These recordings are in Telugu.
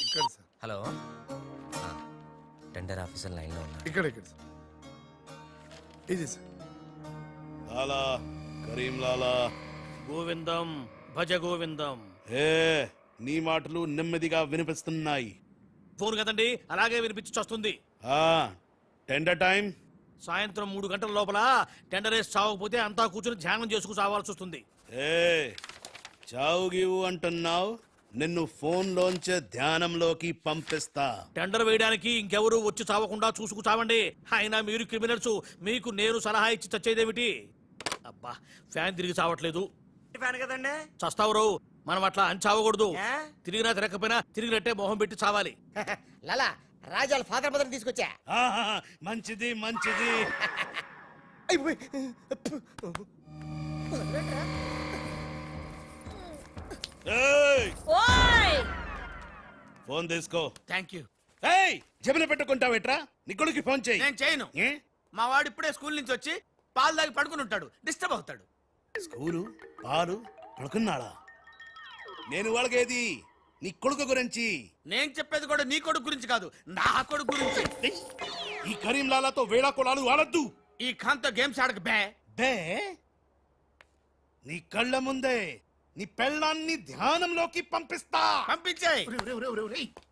ఇక్కడ సార్. హలో టెండర్ ఆఫీసర్ లైన్లో ఉన్నా. ఇక్కడ సార్. ఇది సార్. లాలా కరీం లాలా. గోవిందం భజ గోవిందం. ఏ నీ మాటలు నెమ్మదిగా వినిపిస్తున్నాయి. ఫోన్ కదండి, అలాగే వినిపించి వస్తుంది. టెండర్ టైం సాయంత్రం 3 గంటల లోపల టెండర్ వేసి చావకపోతే అంతా కూర్చొని ధ్యానం చేసుకు చావాల్సి వస్తుంది. ఏ చావు గీవు అంటున్నావు, నిన్ను ఫోన్ లోంచే ధ్యానంలోకి పంపిస్తా. టెండర్ వేయడానికి ఇంకెవరు వచ్చి చావకుండా చూసుకు చావండి. అయినా మీరు క్రిమినల్స్, మీకు నేను సలహా ఇచ్చి చచ్చేదేమిటి? అబ్బా ఫ్యాన్ తిరిగి చావట్లేదు. ఫ్యాన్ కదండి. చస్తావు, మనం అట్లా అని చావకూడదు. తిరిగినా తిరగకపోయినా తిరిగినట్టే మొహం పెట్టి చావాలి. లాలా రాజాల ఫాదర్ మదర్ తీసుకొచ్చా. మంచిది మంచిది. ఫోన్ తీసుకో. Thank you. జమిన పెట్టుకుంటావేట్రా? నీ కొడుకు ఫోన్ చేయి. నేను చేయను. మా వాడు ఇప్పుడే స్కూల్ నుంచి వచ్చి పాలు తాగి పడుకుని ఉంటాడు, డిస్టర్బ్ అవుతాడు. స్కూలు పాలు పడుకున్నాడా? నేను వాళ్ళకేది నీ కొడుకు గురించి. నేను చెప్పేది కూడా నీ కొడుకు గురించి కాదు, నా కొడుకు గురించి. ఈ కరీం లాలాతో వేళా కొలాలు ఆడద్దు. ఈ ఖాన్తో గేమ్స్ ఆడక బే. బే నీ కళ్ళ ముందే నీ పెళ్ళాన్ని ధ్యానంలోకి పంపిస్తా. పంపించాయి.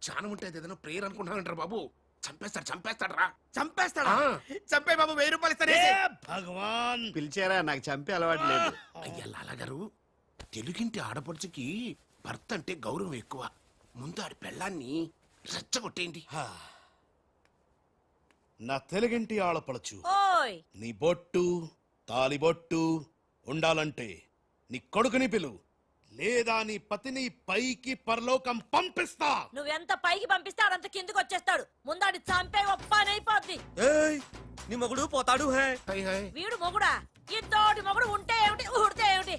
చాలా ఉంటుంది ఏదైనా ప్రేయర్ అనుకుంటానంటారు బాబు. చంపేస్తాడు రా. చంపేస్తాడా? చంపే బాబు 1000 రూపాయలు ఇస్తానే. భగవాన్ పిలిచారా? నాకు చంపే అలవాటు లేదు. అయ్యా లాలగారు, తెలుగింటి ఆడపడుచుకి భర్త అంటే గౌరవం ఎక్కువ. ముందు ఆడి పెళ్ళాన్ని రెచ్చగొట్టేయండి. నా తెలుగింటి ఆడపడచ్చు ఓయ్ నీ బొట్టు తాలిబొట్టు ఉండాలంటే నీ కొడుకుని పిలు, లేదా నీ పతిని పైకి పరలోకం పంపిస్తా. నువ్వెంత పైకి పంపిస్తే ఆడంత కిందకి వచ్చేస్తాడు. ముందాడి చంపే ఒప్పనైపోద్ది. నీ మొగుడు పోతాడు. హే వీడు మొగుడా? ఇంతోటి మొగుడు ఉంటే ఏమిటి, ఊడితే ఏమిటి?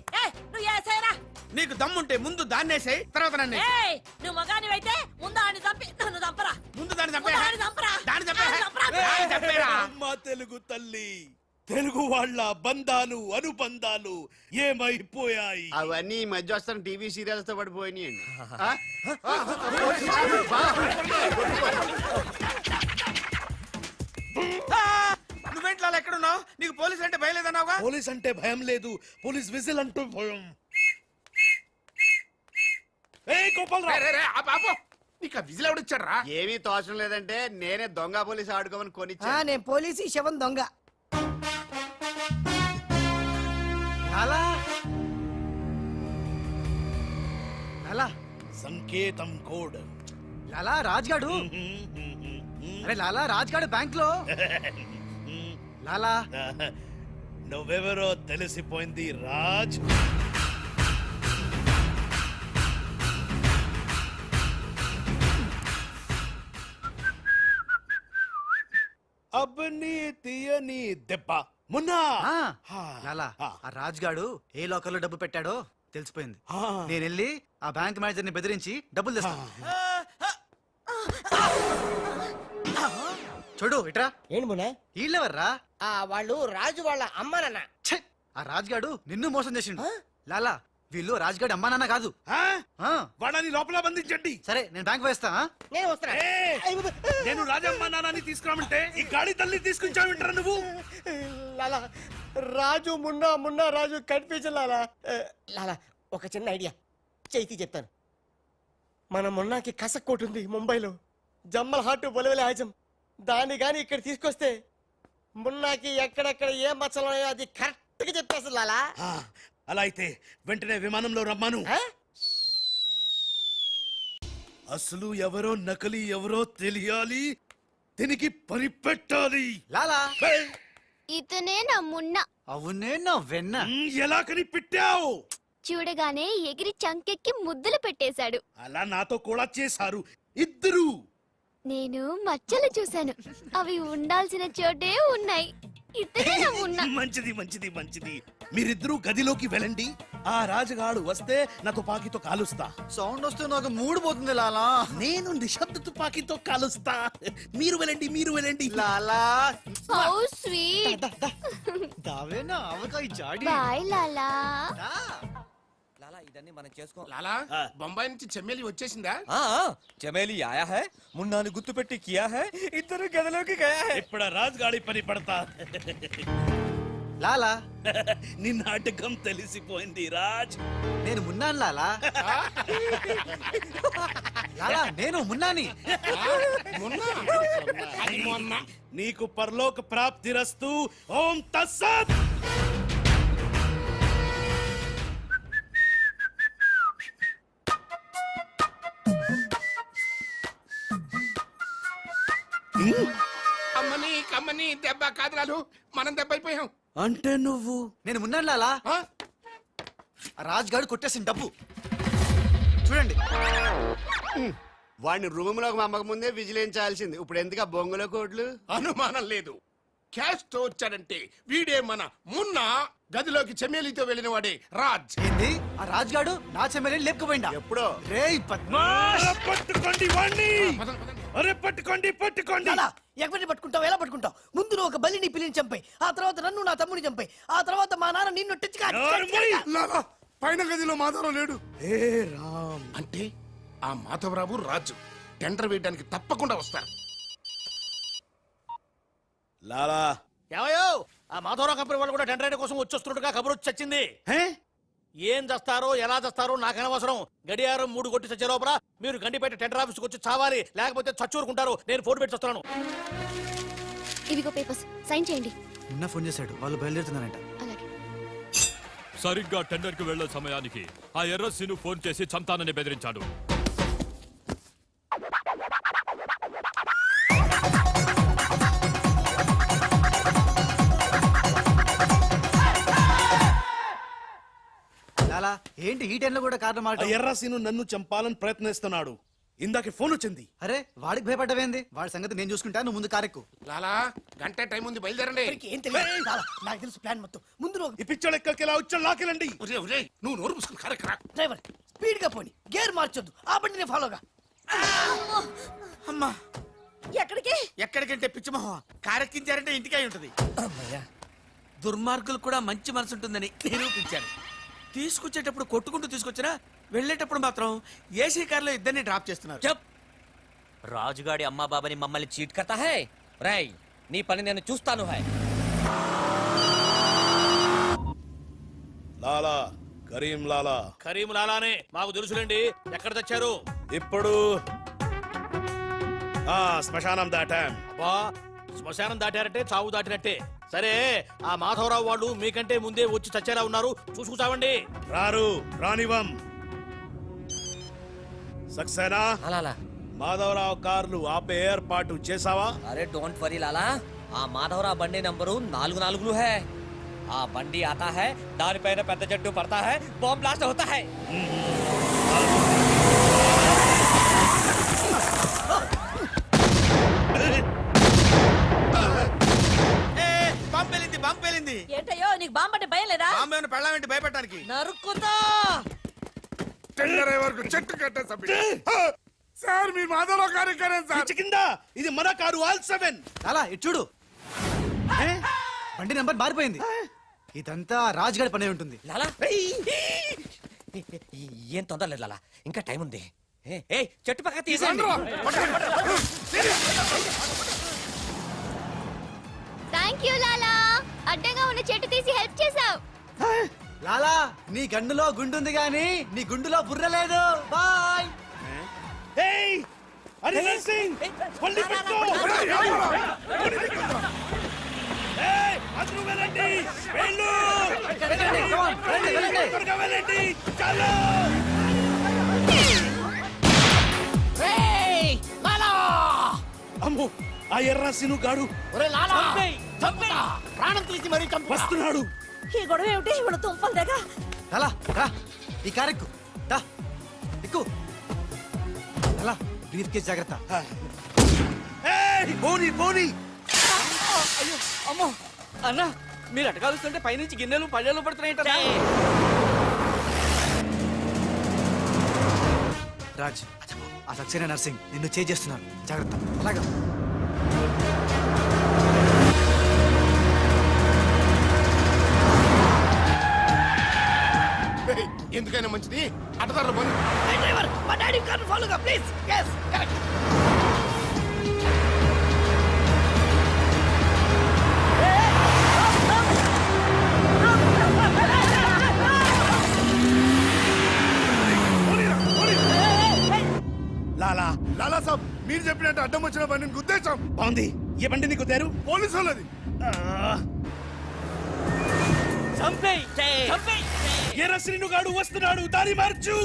నువ్వు ఏసైనా నీకు దమ్ముంటే ముందు దాన్నేసాయి, తర్వాత నన్ను. నువ్వు మగానివైతే ముందు ఆడిని చంపి నన్ను చంపరా. ముందు దాన్ని చంపే. దాన్ని చంపరా. దాన్ని చంపే. దాన్ని చంపరా. దాన్ని చంపేరా. అమ్మ తెలుగు తల్లి, తెలుగు వాళ్ళ బంధాలు అనుబంధాలు ఏమైపోయాయి? అవన్నీ ఈ మధ్య వస్తున్న టీవీ సీరియల్స్ తో పడిపోయినాయండి. నువ్వేంట్లో ఎక్కడున్నావు? నీకు పోలీస్ అంటే భయం లేదన్నావుగా. పోలీస్ అంటే భయం లేదు, పోలీస్ విజిల్ అంటూ భయం. నీకు విజిల్ ఎవడిచ్చాడు రా? ఏమీ తోచడం లేదంటే నేనే దొంగ పోలీస్ ఆడుకోమని కొనిచ్చా. నేను పోలీసు శవం దొంగ. లాలా లాలా సంకేతం కోడ్. లాలా రాజ్గాడు. అరే లాలా రాజ్గాడు బ్యాంక్ లో. లాలా నువ్వెవరో తెలిసిపోయింది రాజ్. అబ్బని తీయని దెబ్బ మున్నా. లాలా ఆ రాజ్గాడు ఏ లోకల్లో డబ్బు పెట్టాడో తెలిసిపోయింది. నేను వెళ్ళి ఆ బ్యాంక్ మేనేజర్ ని బెదిరించి డబ్బులు తెస్తాను. చూడు ఇట్రా. ఏంటి మున్నా? వీళ్ళెవర్రా? వాళ్ళు రాజు వాళ్ళ అమ్మ నాన్న. ఆ రాజ్గాడు నిన్ను మోసం చేసిండు. లాలా వీళ్ళు రాజ్గాడు అమ్మా నాన్న కాదు. వాడని లోపల బంధించండి. సరే నేను బ్యాంక్ వేస్తా. నేను వస్తున్నా. నేను రాజమ్మ నాన్నని తీసుకురామంటే ఈ గాడి తల్లి తీసుకుంటావింటారా నువ్వు? లాలా రాజు మున్నా రాజు కన్ఫ్యూజన్. లాలా ఒక చిన్న ఐడియా చైతి చెప్తాను. మన మున్నాకి కసక్కోటుంది ముంబైలో. జమ్మల్ హార్ట్ బొలవెల హాజం. దాన్ని గాని ఇక్కడ తీసుకొస్తే మున్నాకి ఎక్కడెక్కడ ఏ మచ్చలున్నాయో అది కరెక్ట్ గా చెప్పేస్తుంది. లాలా అలా అయితే వెంటనే విమానంలో రమ్మాను. అసలు ఎవరో నకలి ఎవరో తెలియాలి, దీనికి పని పెట్టాలి. లాలా ఇతనే నా మున్న. అవునే నా వెన్న. ఎలా కనిపెట్టావు? చూడగానే ఎగిరి చంకెక్కి ముద్దులు పెట్టేశాడు. అలా నాతో కూడా చేశారు ఇద్దరు. నేను మచ్చలు చూశాను, అవి ఉండాల్సిన చోటే ఉన్నాయి. ఇతనే నా మున్న. మంచిది మంచిది మంచిది. మీరిద్దరూ గదిలోకి వెళ్ళండి. ఆ రాజుగాడు వస్తే నా తుపాకీతో కాలుస్తా. సౌండ్ వస్తే నాకు మూడు పోతుంది లాలా. నేను నిశ్శబ్ద తుపాకీతో కాలుస్తా. మీరు వెళ్ళండి. లాలా how sweet. దావేనా avakaya Jadi. Bye లాలా. లాలా ఇదన్నీ మనం చేసుకో లాలా బొంబాయి నుంచి చెమ్మేలి వచ్చేసిందా చమేలి ఆయా హై మున్నాను గుర్తుపెట్టి కియా హై ఇద్దరు గదిలోకి గయా హై ఇప్పుడు రాజుగాడి పని పడతా లాలా నీ నాటకం తెలిసిపోయింది రాజ్. నేను మున్నాను లాలా. లాలా నేను మున్నాని. నీకు పరలోక ప్రాప్తిరస్తు. ఓం తస్సత్. అమ్మని కమ్మని దెబ్బ కాదురాలు మనం దెబ్బ అయిపోయాం. అంటే నువ్వు నేను మున్నాను లాలా. ఆ? ఆ రాజుగాడు కొట్టేసిన డబ్బు చూడండి. వాడిని రూమ్ లోకి మమ్మక ముందే విజిలించాల్సింది. ఇప్పుడు ఎందుకు ఆ బొంగుల కోట్లు? అనుమానం లేదు. క్యాష్ తో వచ్చాడంటే వీడే మన మున్న గదిలోకి చెమ్మేలితో వెళ్ళిన వాడే రాజ్. ఏంది ఆ రాజుగాడు నా చెమ్మెల్ని లేపుకుపోయిందా? ఎప్పుడో. రేయ్ పద్మా. పట్టుకోండి వాణ్ణి. అరే పట్టుకోండి పట్టుకోండి. ఎవరిని పట్టుకుంటావు, ఎలా పట్టుకుంటావు? ముందు నువ్వు ఒక బలిని పిల్లిని చంపాయి, ఆ తర్వాత నన్ను నా తమ్ముని చంపాయి, ఆ తర్వాత మా నాన్న నిన్ను లాలా, పైన గదిలో మాధవరావు లేడు. హే రామ్. అంటే ఆ మాధవరావు రాజు టెండర్ వేయడానికి తప్పకుండా వస్తారు. లాలా ఏమయ్యో ఆ మాధవరావు కంపెనీ వాళ్ళు కూడా టెండర్ అయిన కోసం వచ్చేస్తున్నట్టుగా కబురు వచ్చి చచ్చింది. హే ఏం చేస్తారో ఎలా చేస్తారో నాకు అనవసరం. గడియారం 3 కొట్టి చచ్చే లోపల మీరు గండిపేట టెండర్ ఆఫీస్కి వచ్చి చావాలి, లేకపోతే చచ్చూరుకుంటారు. నేను ఫోన్ పెట్టి వస్తున్నాను. ఇవిగో పేపర్స్, సైన్ చేయండి. మున్నా ఫోన్ చేశాడు, వాళ్ళు బయలుదేరుతున్నారంట. అలాగే. సరిగ్గా టెండర్ కి వెళ్లే సమయానికి ఆ ఎర్ర సీను ఫోన్ చేసి చంతానని బెదిరించాడు. లాలా ఏంటి ఈ టైంలో కూడా కారణం ఆ మాట? ఎర్రసీను నన్ను చంపాలని ప్రయత్నిస్తున్నాడు. ఇందాకే ఫోన్ వచ్చింది. అరే వాడికి భయపడ్డవేంది? వాడి సంగతి నేను చూసుకుంటా, నువ్వు ముందు కారెక్కు. లాలా గంట టైం ఉంది, బయలుదేరండి. ఏం తెలియదు లాలా, నాకు తెలుసు ప్లాన్ మొత్తం. ముందు నువ్వు ఈ పిచ్చోడు ఎక్కడికి ఎలా వచ్చాడు లాకెళ్ళండి. ఒరేయ్, ఒరేయ్, నువ్వు నోరు పుసుకుని కరెక్ట్ రా. డ్రైవర్ స్పీడ్ గా పోని, గేర్ మార్చొద్దు, ఆ బండిని ఫాలోగా. అమ్మా ఎక్కడికి? ఎక్కడికంటే పిచ్చిమోహ కారెక్కించారంటే ఇంటికి అయి ఉంటది. దుర్మార్గులు కూడా మంచి మనసు ఉంటుందని నిరూపించారు. తీసుకొచ్చేటప్పుడు కొట్టుకుంటూ తీసుకొచ్చినా వెళ్ళేటప్పుడు మాత్రం ఏసీ కార్లో ఇద్దరిని డ్రాప్ చేస్తున్నారు. చెప్ రాజుగాడి అమ్మా బాబాని మమ్మల్ని చీట్ కర్తా హై. రై నీ పని నేను చూస్తాను హై. లాలా కరీం లాలా కరీం లాలానే మాకు తెలుసులేండి. ఎక్కడ తెచ్చారు? ఇప్పుడు శ్మశానం దాటాం. అబ్బా శ్మశానం దాటారంటే చావు దాటినట్టే. సరే ఆ మాధవరావు వాళ్ళు మీకంటే ముందే వచ్చి చచ్చేలా ఉన్నారు, చూసుకుచావండి. రారు రానివం. సక్సేనా లాలా మాధవరావు కార్లు ఆపే ఏర్పాటు చేసావా? అరే డోంట్ వరీ లాలా, ఆ మాధవరావు బండి నంబరు 44 హై. ఆ బండి ఆతా హై, దానిపైన పెద్ద జట్టు పడతా హై, బాంబ్ బ్లాస్ట్ హోతా హై. బాంబేలింది బాంబేలింది. ఏంటయ్యో నీకు బాంబు అంటే భయం లేదా? బాంబేను పెళ్ళామేంటి భయపెట్టడానికి? నరుకుతా. టెండర్ అయ్యే వరకు చెట్టు కట్టేసా సార్. మీ మాధవరావు కార్యక్రమం సార్. పిచ్చి కింద ఇది మన కారు ఆల్ 7. లాలా ఇటు చూడు, బండి నెంబర్ మారిపోయింది. ఇదంతా రాజుగాడి పనే ఉంటుంది. లాలా ఏం తొందర లేదు లాలా, ఇంకా టైం ఉంది. ఏ చెట్టు పక్క తీసేయండి. థ్యాంక్ యూ లాలా, అడ్డంగా ఉన్న చెట్టు తీసి హెల్ప్ చేసావు. లాలా నీ గన్నులో గుండుంది గాని నీ గుండులో బుర్ర లేదు. బాయ్. ఏయ్ హరిహర్ సింగ్ పల్లి పెట్టు. ఏయ్ అందరూ వెళ్ళండి, వెళ్ళు. త్వరగా వెళ్ళండి, చలో. అమ్మో ఆ ఎర్రసీను గాడు ప్రాణం తీసి మరీ చంపు. వస్తున్నాడు. ఈ గొడవ ఏమిటి? ఇప్పుడు తుంపలు దగ్గర లాలా రా, ఈ కారెక్కు దా, ఎక్కు. లాలా బ్రీత్ కేస్ జాగ్రత్త. ఏయ్ పోనీ పోనీ. అమ్మో అన్న మీరు అటకాలుస్తుంటే పైనుంచి గిన్నెలు పళ్ళెలు పడుతున్నాయి. రాజ్ ఆ సక్సేనా నర్సింగ్ నిన్ను చేస్తున్నాను, జాగ్రత్త. అలాగా ఎందుకు ఎందుకైనా మంచిది అటదారులు పోనీ. డ్రైవర్ మా డాడీ కార్ ఫాలోగా ప్లీజ్ yes కరెక్ట్ లాలా లాలా సాబ్ మీరు చెప్పినట్టు అడ్డం వచ్చిన బండిని గుద్దేశాం. బాగుంది. ఏ బండి నీకు తేరు? పోలీసు వాళ్ళది. ఎర్ర శ్రీనుగాడు వస్తున్నాడు, దారి మార్చు.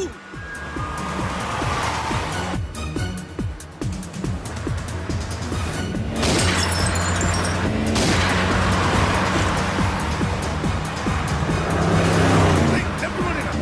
ఏయ్, చెప్పు పోనీరా.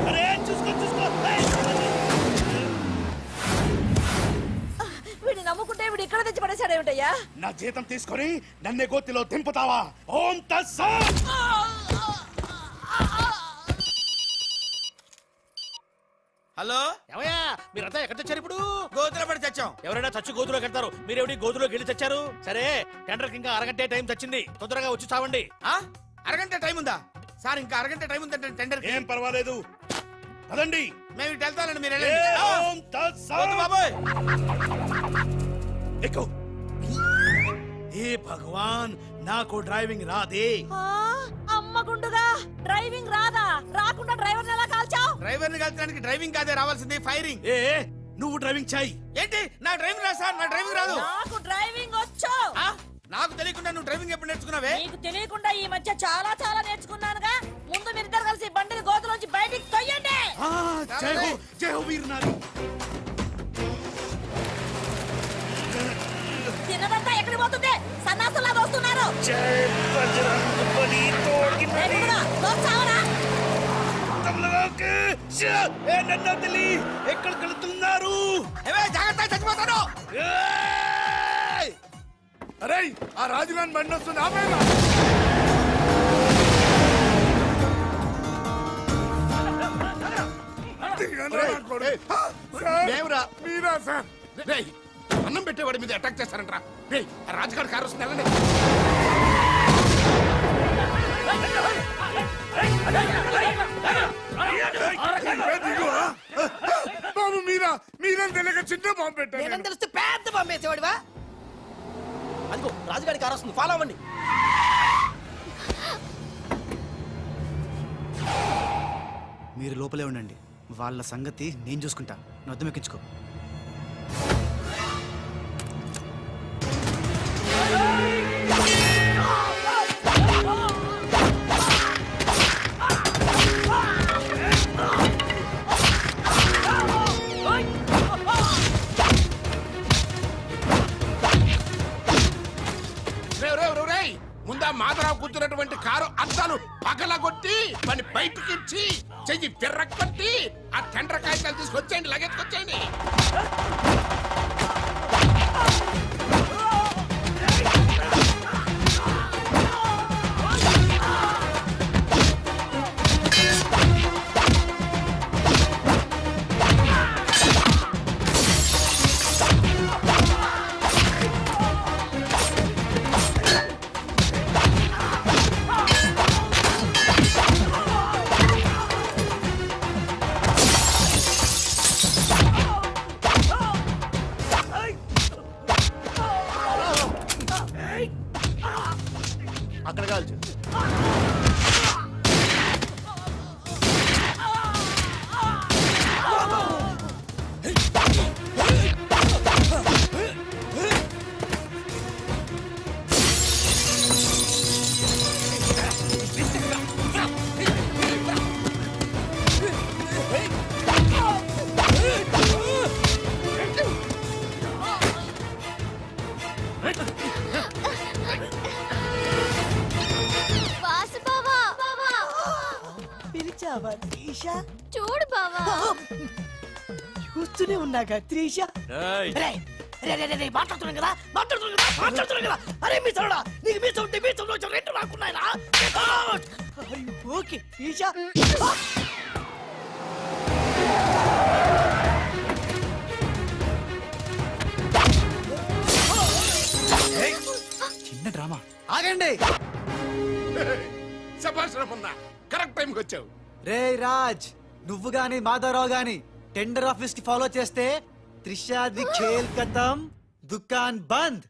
అరే చూసుకో చూసుకో. వీడిని నమ్ముకుంటే వీడు ఇక్కడ తెచ్చి పడేశాడేమిటయ్యా? నా జీతం తీసుకొని నన్నే గోతిలో దింపుతావా? ఓం తస్సత్. హలో ఏమయ్యా మీరంతా ఎక్కడ తెచ్చారు ఇప్పుడు? గోతులో పడి చచ్చాం. ఎవరైనా చచ్చి గోతులో కడతారు, మీరేమిటి గోతులోకి వెళ్ళి తెచ్చారు? సరే టెండర్కి ఇంకా అరగంటే టైం తెచ్చింది, తొందరగా వచ్చి చావండి. ఆ? అరగంట టైం ఉందా సార్? ఇంకా అరగంట టైం ఉందంటే టెండర్ ఏం పర్వాలేదు, పదండి. మేము ఇటు వెళ్తానండి, మీరు ఏ, వెళ్ళండి. ఆ, ఓం తస్సత్. వద్దు బాబోయ్. ఎక్కు. ఏ భగవాన్, నాకు డ్రైవింగ్ రాదే. ఆ, అమ్మ గుండుగా డ్రైవింగ్ రాదా? రాకుండా డ్రైవర్ ఎలా కాల్చావు? డ్రైవర్ ని కలిసడానికి డ్రైవింగ్ కాదే రావాల్సింది, ఫైరింగ్. ఏ నువ్వు డ్రైవింగ్ చేయి. ఏంటి నా డ్రైవింగ్ రాదు సార్, నా డ్రైవింగ్ రాదు. నాకు డ్రైవింగ్ వచ్చు. ఆ? నాకు తెలియకుండా నువ్వు డ్రైవింగ్ ఎప్పుడు నేర్చుకున్నావే? నీకు తెలియకుండా ఈ మధ్య చాలా చాలా నేర్చుకున్నానుగా. ముందు మీరిద్దరు కలిసి బండిని గోతులోంచి బయటికి తొయ్యండి. ఆ, జై హో వీర్ నారి. తిన్నదంతా ఎక్కడికి పోతుంది? సన్నాసులా వస్తున్నారు. ఎక్కడున్నా? దోస్తావరా? ఎక్కడికి వెళ్తున్నారు? ఏవే, జాగ్రత్త, చచ్చిపోతాను. ఏయ్! అరే ఆ రాజుగాని బండి వస్తుంది, ఆపేరా. మేమురా మీరా సార్? రేయ్, అన్నం పెట్టేవాడి మీద అటాక్ చేస్తారంట్రా. రేయ్, ఆ రాజుగారి కారు వస్తుంది, వెళ్ళండి. బాబు మీరా మీరేం తెలియక చిన్న బాంబు పెట్టారు. తెలిస్తే పెద్ద పంపేసేవాడివా? అదిగో రాజుగారి కారు వస్తుంది, ఫాలో అవ్వండి. మీరు లోపలే ఉండండి, వాళ్ళ సంగతి నేను చూసుకుంటా. నొద్దం ఎక్కించుకో. ముందా మాధవరావు కూర్చున్నటువంటి కారు అద్దాలు పగలగొట్టి మన బయటికి ఇచ్చి చెయ్యి తిర్రకొట్టి ఆ టెండర్ కాగితాలు తీసుకొచ్చేయండి, లగెత్తుకొచ్చేయండి. అక్కడ కాల్చు. వాసు బావా, పిలిచావా త్రీష? చూడు బావా. చూస్తూనే ఉన్నాగా త్రీష. ఏయ్, రేయ్, మాట్లాడుతున్నాను కదా మాట్లాడుతున్నాను కదా అరే మీ సరడా నీకు మీ సౌండ్ మీ సౌండ్ రెండు రాకున్నాయినా ఓకే ఈషా చిన్న డ్రామా ఆగండి. శభాష్ రమణ కరెక్ట్ టైంకి వచ్చావు. రే రాజ్, నువ్వు గాని మాధవరావు గాని టెండర్ ఆఫీస్ కి ఫాలో చేస్తే త్రిషాది ఖేల్ ఖతం, దుకాన్ బంద్.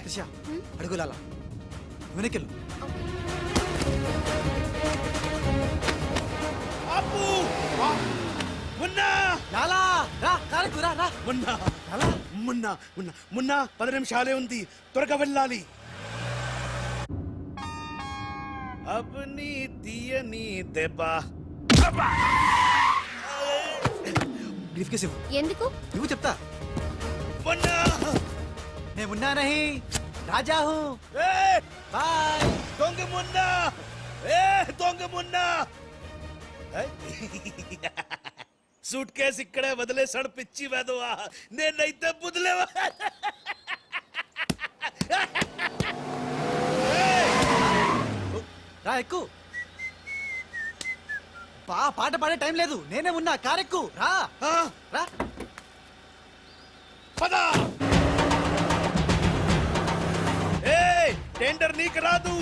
త్రిష అడుగులాలా వెనకెళ్ళు. అప్పు మున్నా లాలా రా కాలకు రా రా. మున్నా మున్నా మున్నా మున్నా 10 నిమిషాలే ఉంది, త్వరగా వెళ్ళాలి. అబ్ని తీయని దెబ్బ. బ్రీఫ్ కేస్ ఇవ్వు. ఎందుకు? నువ్వు చెప్తా. మున్నా मैं मुन्ना नहीं राजा हूँ. बाय. దొంగ మున్నా, దొంగ మున్నా. సూట్ కేసు ఇక్కడే వదిలేసాడు పిచ్చి వెదవా, నేనైతే బుదిలేవా. రా ఎక్కు. పాట పాడే టైం లేదు, నేనే ఉన్నా. కారెక్కు రా రా. పద. టెండర్ నీకు రాదు,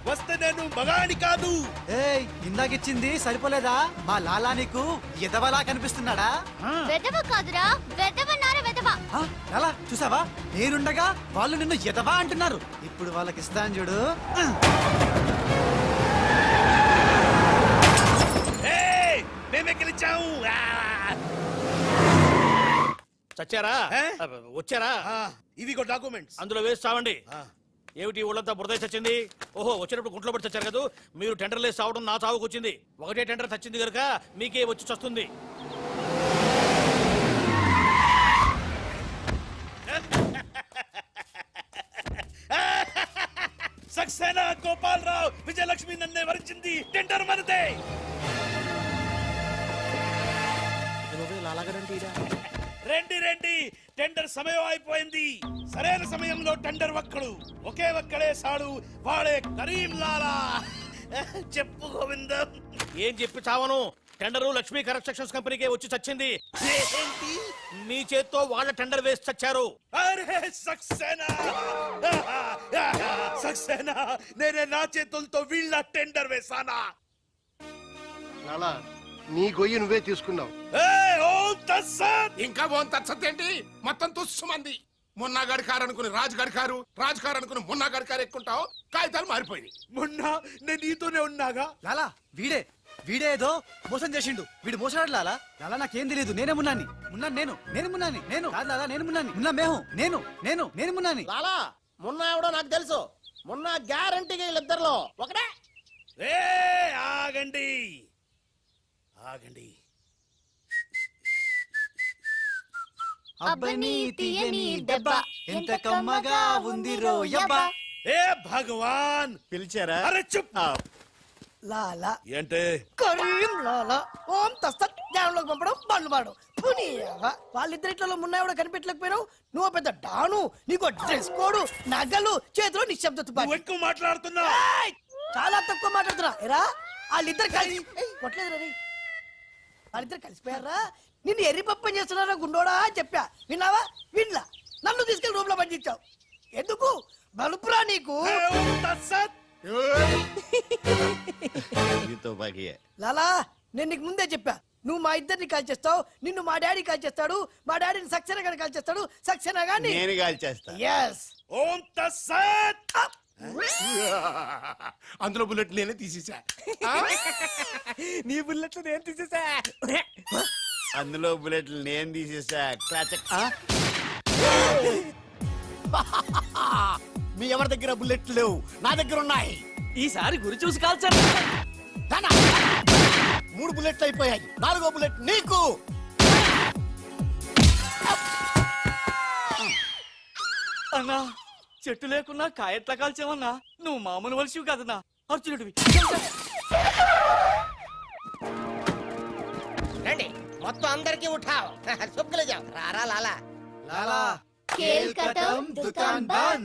వస్తే నేను మగాడి కాదు. ఏయ్ ఇందాకిచ్చింది సరిపోలేదా? మా లాలా నీకు ఎదవలా కనిపిస్తున్నాడా? వెదవ కాదురా, వెదవన్నార వెదవ. ఆ, లాలా చూసావా, నేనుండగా వాళ్ళు నిన్ను ఎదవా అంటున్నారు. ఇప్పుడు వాళ్ళకి ఇస్తాను చూడు. మేమే గెలిచాము. చచ్చారా వచ్చారా? ఇవిగో డాక్యుమెంట్స్. అందులో వేసి చావండి. ఏమిటి ఊళ్ళంతా బురద చచ్చింది? ఓహో వచ్చినప్పుడు గుంట్లో పడి చచ్చారు కదా. మీరు టెండర్ లేసి చావడం నా చావుకు వచ్చింది. ఒకటే టెండర్ చచ్చింది కనుక మీకే వచ్చి చస్తుంది. సక్సేనా, గోపాలరావు, విజయలక్ష్మి నన్నే వరించింది. టెండర్ మనదే. రండి రండి, టెండర్ సమయం అయిపోయింది. సరైన సమయంలో టెండర్ ఒక్కడు, ఒకే ఒక్కడే సాడు, వాడే కరీం లాలా. చెప్పు గోవిందం. ఏం చెప్పి చావను? టెండరు లక్ష్మీ కన్స్ట్రక్షన్స్ కంపెనీకే వచ్చి చచ్చింది. ఏంటి? మీ చేత్తో వాళ్ళ టెండర్ వేసి చచ్చారు. అరే సక్సేనా, సక్సేనా, నేనే నా చేతులతో వీళ్ళ టెండర్ వేసానా? లాలా నీ గొయ్యి నువ్వే తీసుకున్నావు. ఓం తత్సత్. ఇంకా ఓన్ తత్సత్ ఏంటి? మొత్తం తుస్సుమంది. మున్నాగాడి కారు అనుకుని రాజుగాడి కారు, రాజుగారు అనుకుని మున్నాగాడి కారు ఎక్కుంటావు. కాగితాలు మారిపోయింది. మొన్న నేను నీతోనే ఉన్నాగా. లాలా వీడేదో మోసం చేసిండు. వీడు మోసగాడు లాలా. లాలా నాకేం తెలియదు, నేనే మున్నాని. మున్నాను నేను మున్నాని. నేను కాదు లాలా, నేను మున్నాని. మున్నా మేహు నేను మున్నాని. లాలా మున్నా ఎవడో నాకు తెలుసు. మున్నా గ్యారంటీగా వీళ్ళిద్దరిలో ఒకటే. ఆగండి ఆగండి. అబ్బని తీయని దెబ్బ ఎంత కమ్మగా ఉంది రోయబ్బ. ఏ భగవాన్, పిలిచారా? అరే చుప్. లాలా ఏంటే? కరీం లాలా ఓం తస్తత్ జ్ఞానంలోకి పంపడం బండ్లు పాడు. వాళ్ళిద్దరిట్లో మున్నా ఎవడో కనిపెట్టలేకపోయినావు. నువ్వు పెద్ద డాను, నీకు డ్రెస్ కోడు, నగలు, చేతిలో నిశ్శబ్ద తుపాకీ. నువ్వు ఎక్కువ మాట్లాడుతున్నా. చాలా తక్కువ మాట్లాడుతున్నా. ఎరా వాళ్ళిద్దరు కలిసి కొట్టలేదు రీ. వాళ్ళిద్దరు కలిసిపోయారా? నిన్ను ఎర్రిపప్పని చేస్తున్నారా గుండోడా అని చెప్పా. విన్నావా? వినలా. నన్ను తీసుకెళ్లి రూమ్ లో పండించావు. ఎందుకు? బలుపురా నీకు. ఓం తత్సత్. లాలా నేను నీకు ముందే చెప్పా, నువ్వు మా ఇద్దరిని కాల్ చేస్తావు, నిన్ను మా డాడీ కాల్ చేస్తాడు, మా డాడీని సక్సేనా గాని కాల్ చేస్తాడు, సక్సేనా గాని నేను కాల్ చేస్తా. ఎస్. ఓం తత్సత్. అందులో బుల్లెట్ నేనే తీసేసా. నీ బుల్లెట్లు నేను తీసేసా. అందులో బుల్లెట్లు నేను తీసేసా. మీ ఎవరి దగ్గర బుల్లెట్లు లేవు, నా దగ్గర ఉన్నాయి. ఈసారి గురి చూసి కాల్చారు. 3 బుల్లెట్లు అయిపోయాయి, 4వ బుల్లెట్ నీకు. అన్నా చెట్టు లేకున్నా కాయట్లా కాల్చావన్నా. నువ్వు మామూలు వలసివి కదన్నా, అర్జునుడివి. మొత్తం అందరికి ఉఠావ్ సుక్కలు జావ్ రారా లాలా లాలా, खेल खत्म, दुकान बंद।